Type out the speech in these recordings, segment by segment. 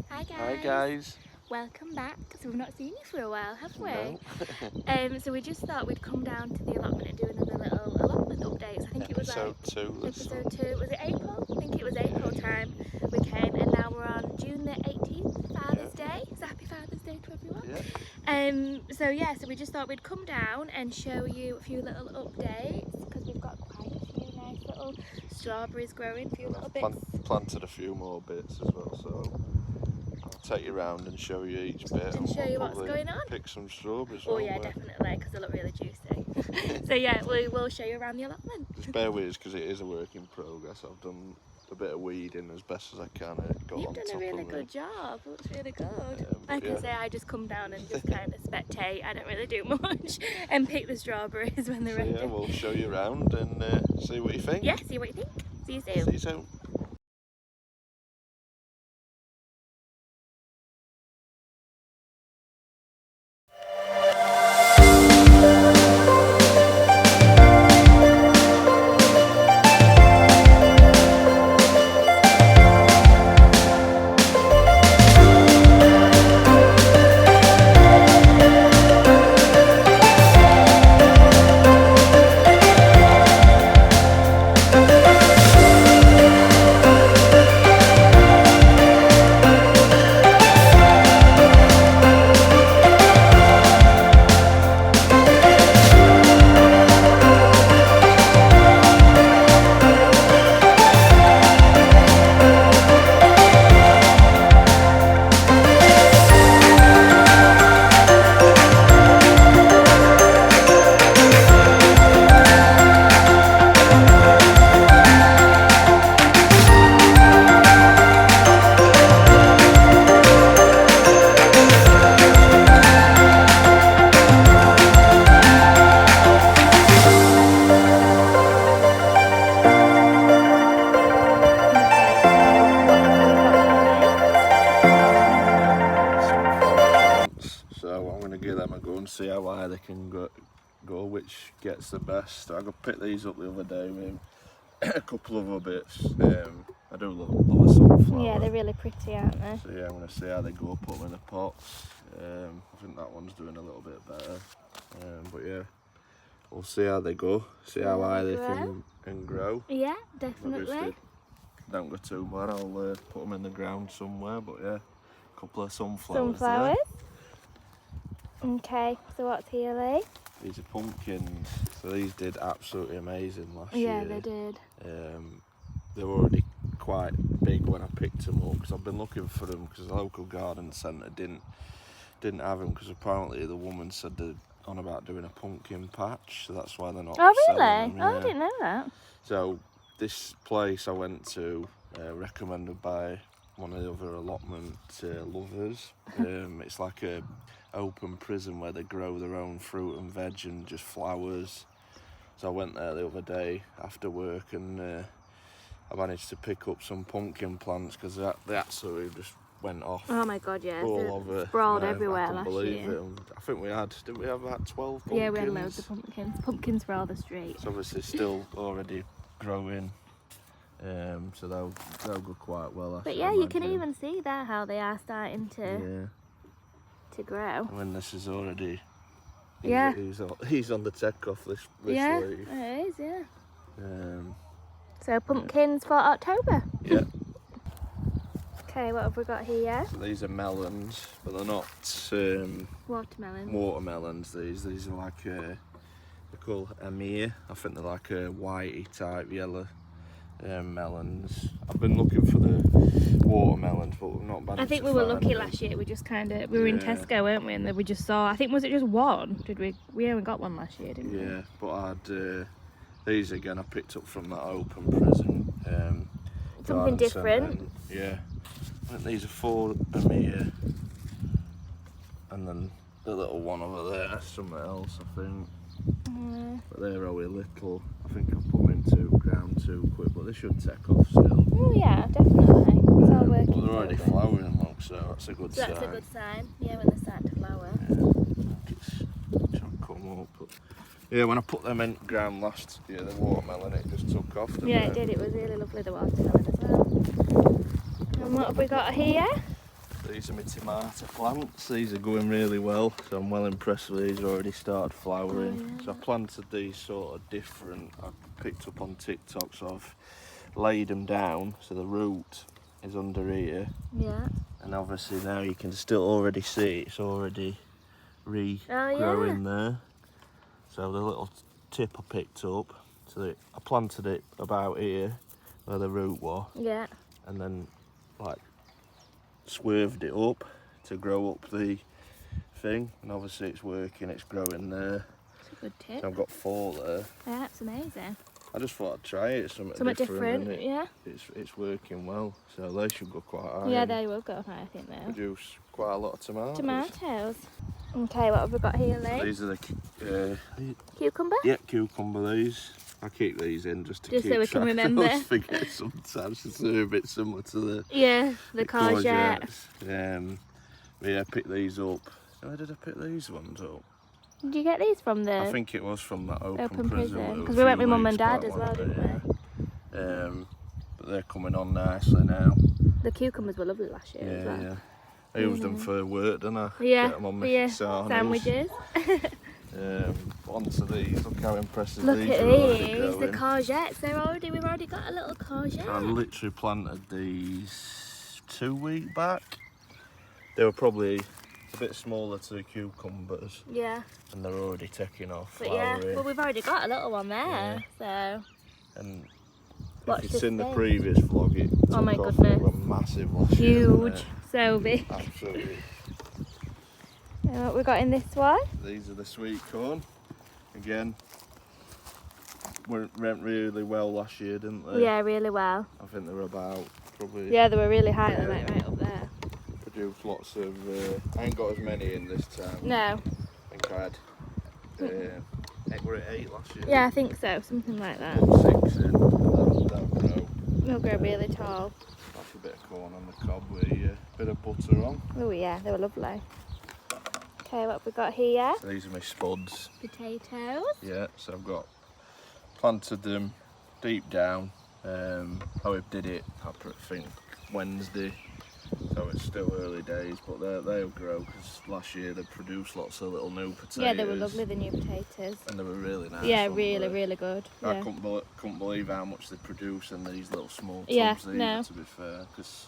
Hi guys. Hi guys. Welcome back. So we've not seen you for a while, have we? No. So we just thought we'd come down to the allotment and do another little allotment updates. I think it was Episode 2. episode 2. Was it April? I think it was April time we came, and now we're on June the 18th, Father's Day. So happy Father's Day to everyone. So we just thought we'd come down and show you a few little updates because we've got quite a few nice little strawberries growing, a few little bits. Planted a few more bits as well, so I'll take you around and show you each bit. And show you what's going on. Pick some strawberries. Oh yeah, definitely, because they look really juicy. So yeah, we will show you around the allotment. Just bear with us because it is a work in progress. I've done a bit of weeding as best as I can. You've done a really good job. It looks really good. Like I say, I just come down and just kind of spectate. I don't really do much and pick the strawberries when they're ready. Yeah, we'll show you around and see what you think. Yeah, see what you think. See you soon. See you soon. Give them a go and see how high they can go, which gets the best. I got picked these up the other day with a couple of other bits. I do love a sunflower. Yeah, they're really pretty, aren't they? So yeah, I'm going to see how they go, put them in the pots. I think that one's doing a little bit better. But yeah, we'll see how they go, see how high they can grow. Yeah, definitely. Don't go too bad, I'll put them in the ground somewhere, but yeah, a couple of sunflowers Sunflowers? Okay, so what's here, Lee? These are pumpkins, so these did absolutely amazing last year. Yeah, they did. They were already quite big when I picked them up, because I've been looking for them because the local garden centre didn't have them, because apparently the woman said they're on about doing a pumpkin patch, so that's why they're not Oh really? selling them, Oh, I didn't know that. So this place I went to, recommended by one of the other allotment lovers. It's like a open prison where they grow their own fruit and veg and just flowers. So I went there the other day after work and I managed to pick up some pumpkin plants because they absolutely just went off. Oh my god, yeah. All over. Sprawled everywhere I last believe year. It. I think didn't we have about 12 pumpkins? Yeah, we had loads of pumpkins. Pumpkins for all the street. It's obviously still already growing. So they'll go quite well. But yeah, you can even see there how they are starting to grow. When this is already, yeah, he's on the tech off this yeah, leaf. It is, yeah. So pumpkins for October. Yeah. Okay, what have we got here? So these are melons, but they're not watermelons. These are like they're called Amir. I think they're like a whitey type yellow melons. I've been looking for the watermelons, but we've not managed. I think we were lucky last year. We just we were in Tesco, weren't we? And then we just saw. I think was it just one? Did we? We only got one last year, didn't we? Yeah, but I had these again. I picked up from that open prison. Something different. Yeah, I think these are 4 Amir, and then the little one over there, something else, I think. But they're only little. I think I put them into ground too quick, but they should take off still. Oh yeah, definitely. It's all working. But they're already flowering, look, so that's a good sign. That's a good sign. Yeah, when they start to flower. Yeah, trying to come up. But yeah, when I put them in ground last year, the watermelon, it just took off. Yeah, it did. It was really lovely, the watermelon as well. And what have we got here? these are my tomato plants. These are going really well, so I'm well impressed with these. Already started flowering. So I planted these sort of different. I picked up on TikTok, so I've laid them down so the root is under here. Yeah. And obviously now you can still already see it's already regrowing there. So the little tip I picked up, so I planted it about here where the root was. Yeah. And then like swerved it up to grow up the thing, and obviously it's working, it's growing there. It's a good tip. So I've got 4 there. Yeah, that's amazing. I just thought I'd try it, something different, and yeah. It's working well, so they should go quite high. Yeah, they will go high, I think they'll produce quite a lot of tomatoes. Tomatoes. Okay, what have we got here, Lee? These are the Cucumber? yeah, cucumber. These I keep these in just to keep so we can track. remember. I always forget sometimes. It's a bit similar to the the courgette. But yeah, I picked these up. Where did I pick these ones up? Did you get these from the I think it was from that open prison. Because we went with Mum and Dad as well, didn't we? But they're coming on nicely now. The cucumbers were lovely last year as well. Yeah. I used them for work, didn't I? Yeah, Get them on my sandwiches. Onto these, look how impressive Look these at are already these, growing. the courgettes. We've already got a little courgette. I literally planted these 2 weeks back. They were probably a bit smaller to the cucumbers. Yeah. And they're already taking off, But flowering. well, we've already got a little one there, so. And Watch if you've this seen the space. previous vlog, it took Oh my off. goodness. They were massive last year, Huge, didn't so big. it? Absolutely. And what we got in this one? These are the sweet corn. Again, went really well last year, didn't they? Yeah, really well. I think they were about probably. Yeah, they were really high. They went right up there. Produced lots of. I ain't got as many in this time. No. I think I had. Were it 8 last year? Yeah, I think so. Something like that. 6 in. That'll grow. They'll grow really tall. That's a bit of corn on the cob with a bit of butter on. Oh yeah, they were lovely. Okay, what have we got here? So these are my spuds. Potatoes. Yeah, so I've got planted them deep down. I did it, I think, Wednesday. So it's still early days, but they'll grow because last year they produced lots of little new potatoes. Yeah, they were lovely, the new potatoes. And they were really nice. Yeah, really good. I Yeah. couldn't believe how much they produce in these little small tubs Yeah, to be fair, because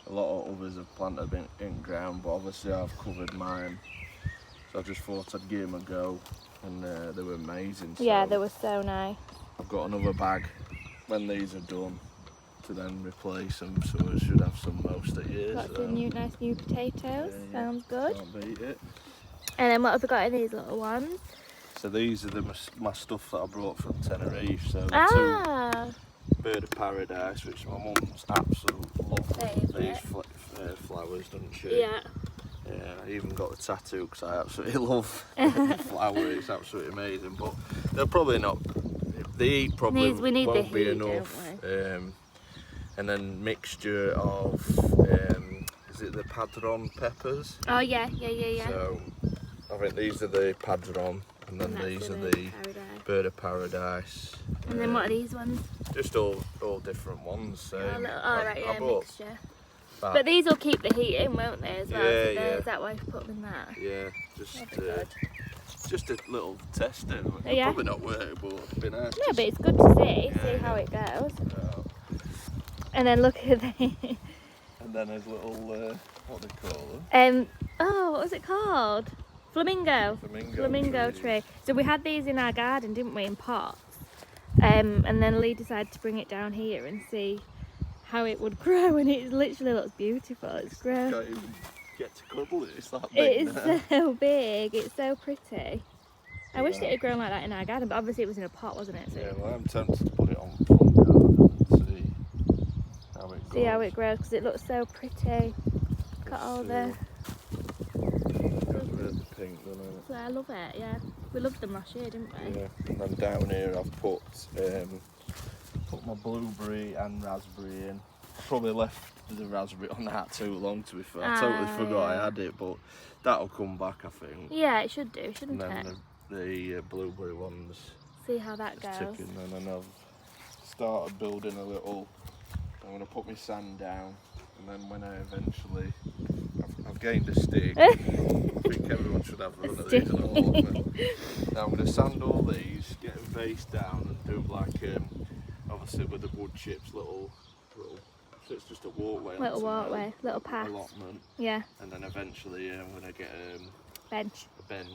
a lot of others have planted in ground, but obviously I've covered mine. So I just thought I'd give them a go, and they were amazing. So Yeah, they were so nice. I've got another bag when these are done to then replace them, so I should have some most of years. Lots of nice new potatoes. Yeah, Sounds good. Can't beat it. And then what have we got in these little ones? So these are my stuff that I brought from Tenerife. So the 2 bird of paradise, which my mum's absolute love these flowers, doesn't she? Yeah. Yeah, I even got the tattoo because I absolutely love flowers. It's absolutely amazing. But they're probably not. They eat probably we need won't the be heat, enough. don't we? And then mixture of is it the padron peppers? Oh yeah. So I think these are the padron, and then these are the bird of paradise. And then what are these ones? Just all different ones. I bought mixture. that. But these will keep the heat in, won't they, as well? Yeah, So yeah. Is that why you put them in that? Yeah, just a little test. It'll Yeah. probably not work, but it'd be nice. No, but it's good to see how it goes. And then look at the And then there's little, what do they call them? what was it called? Flamingo tree. So we had these in our garden, didn't we, in pots? And then Lee decided to bring it down here and see how it would grow, and it literally looks beautiful. It's grown. Can't even get to cuddle it. It's that big. It is now. so big. It's so pretty. I wish it had grown like that in our garden, but obviously it was in a pot, wasn't it? So Yeah, well, I'm tempted to put it on front garden and see how it goes. see how it grows, because it looks so pretty. Got all the. Goes with the pink, doesn't it? So I love it. Yeah, we loved them last year, didn't we? Yeah. And then down here I've put my blueberry and raspberry in. I probably left the raspberry on that too long, to be fair. I totally forgot I had it, but that'll come back, I think. Yeah, it should do, shouldn't And it? then the blueberry ones See how that goes. ticking, and then I've started building a little. I'm going to put my sand down and then when I eventually, I've gained a stick. I think everyone should have one of these at allotment. Now I'm going to sand all these, get them face down, and do like obviously with the wood chips, little. So it's just a walkway. Little walkway, little path. Allotment. Yeah. And then eventually I'm going to get bench. a bench.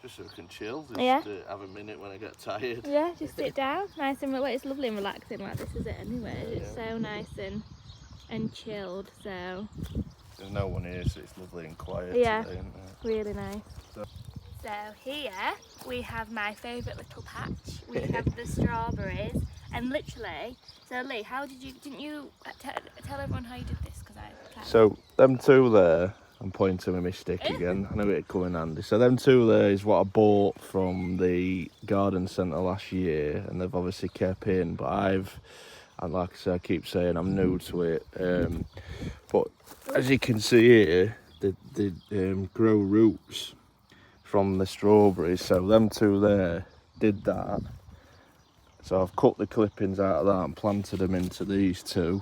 Just so I can chill, just have a minute when I get tired. Yeah, just sit down, nice and it's lovely and relaxing like this, is it? Anyway, it's so nice and chilled. So there's no one here, so it's lovely and quiet. Yeah, today, isn't it? really nice. So here we have my favourite little patch. We have the strawberries, and literally. So Lee, didn't you tell everyone how you did this? Because I can't. So them two there. I'm pointing with my stick again. I know it'd come in handy. So them two there is what I bought from the garden centre last year, and they've obviously kept in. But and like I said, I keep saying I'm new to it. But as you can see here, they grow roots from the strawberries. So them two there did that. So I've cut the clippings out of that and planted them into these two.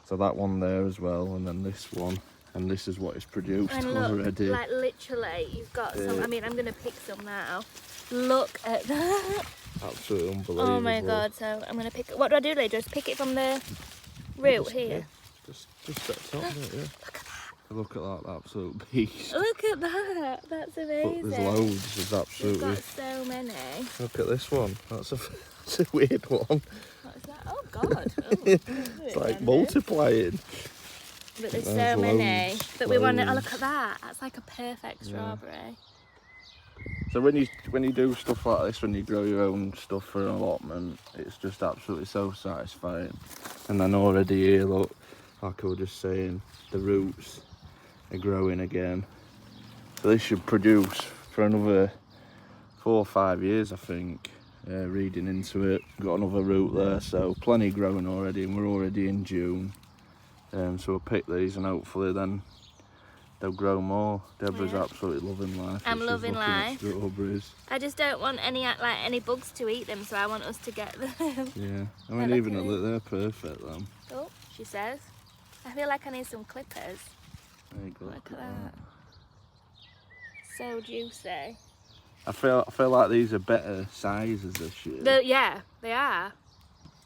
So that one there as well, and then this one. And this is what is produced already. Like literally, you've got some. I mean, I'm gonna pick some now. Look at that. Absolutely unbelievable. Oh my god! So I'm gonna pick. What do I do, Lee? Just pick it from the root here. Yeah, just set top of it. Yeah. Look at that absolute beast. Look at that. That's amazing. Look, there's loads. There's absolutely. We've got so many. Look at this one. That's a weird one. What is that? Oh god. Oh, it's like multiplying. But there's so many. But we want to look at that. That's like a perfect strawberry. So when you do stuff like this, when you grow your own stuff for an allotment, it's just absolutely so satisfying. And then already here, look, like I was just saying, the roots are growing again. So this should produce for another 4 or 5 years, I think. Reading into it, got another root there, so plenty growing already, and we're already in June. So we'll pick these and hopefully then they'll grow more. Deborah's absolutely loving life. I'm loving life. Strawberries. I just don't want any bugs to eat them, so I want us to get them. Yeah, I mean even they're perfect then. Oh, she says. I feel like I need some clippers. There you go. Look at that. So juicy. I feel like these are better sizes this year. Yeah, they are.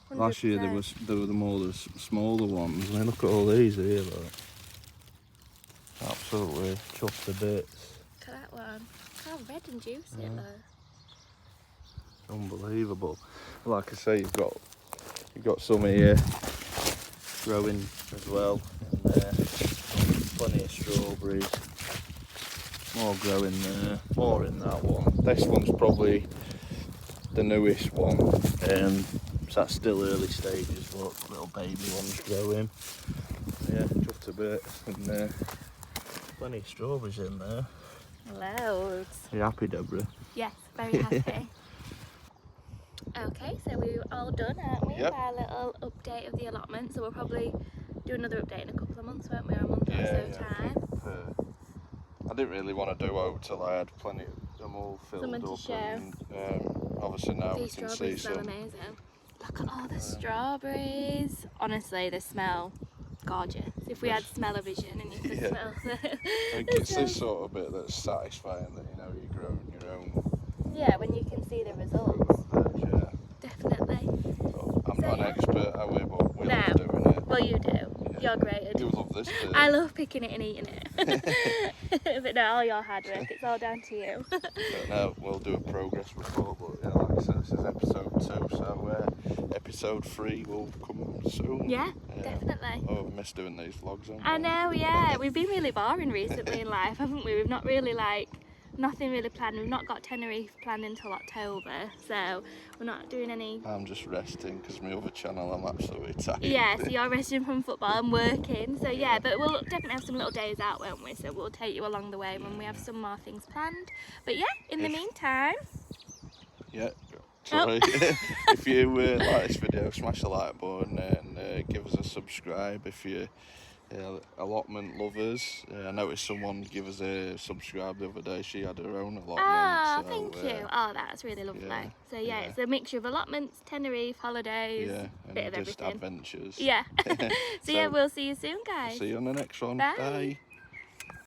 100%. Last year they were the smaller ones. I mean, look at all these here, look. Absolutely chuffed to bits. Look at that one. Look how red and juicy it looks. Unbelievable. Like I say, you've got some here growing as well. And plenty of strawberries. More growing there. More in that one. This one's probably the newest one. So that's still early stages, look, little baby ones growing. Yeah, chuffed a bit, and plenty of strawberries in there. Loads. Are you happy, Deborah? Yes, very happy. Okay, so we're all done, aren't we? Yep. With our little update of the allotment. So we'll probably do another update in a couple of months, won't we? Or a month or so time. I didn't really want to do out till I had plenty of them all filled Someone to up. show. And obviously now These we can see strawberries smell some. amazing. Look at all the strawberries. Honestly, they smell gorgeous. If we had smell-o-vision and you could smell them. I think it's this sort of bit that's satisfying, that you know you're growing your own. Yeah, when you can see the results. Yeah. Definitely. So I'm not an expert, are we? But we love doing it. Well, you do. Yeah. You're great. You love this bit. I love picking it and eating it. But no, all your hard work, it's all down to you. But now we'll do a progress report, but yeah, like I said, this is episode 2, so episode 3 will come soon. Yeah, definitely. Oh, I've missed doing these vlogs, haven't I know, yeah. We've been really boring recently in life, haven't we? We've not really nothing really planned. We've not got Tenerife planned until October, so we're not doing any. I'm just resting because my other channel I'm absolutely tired. Yeah, so you're resting from football and working, so yeah, but we'll definitely have some little days out, won't we? So we'll take you along the way when we have some more things planned. But yeah, in the meantime. Yeah. Sorry. If you like this video, smash the like button and give us a subscribe if you allotment lovers. I noticed someone give us a subscribe the other day. She had her own allotment. Oh, so, thank you. Oh, that's really lovely. yeah, So yeah, yeah. it's a mixture of allotments, Tenerife, holidays, Yeah, bit and of just everything. adventures. Yeah. So yeah, we'll see you soon, guys. See you on the next one. Bye. Bye.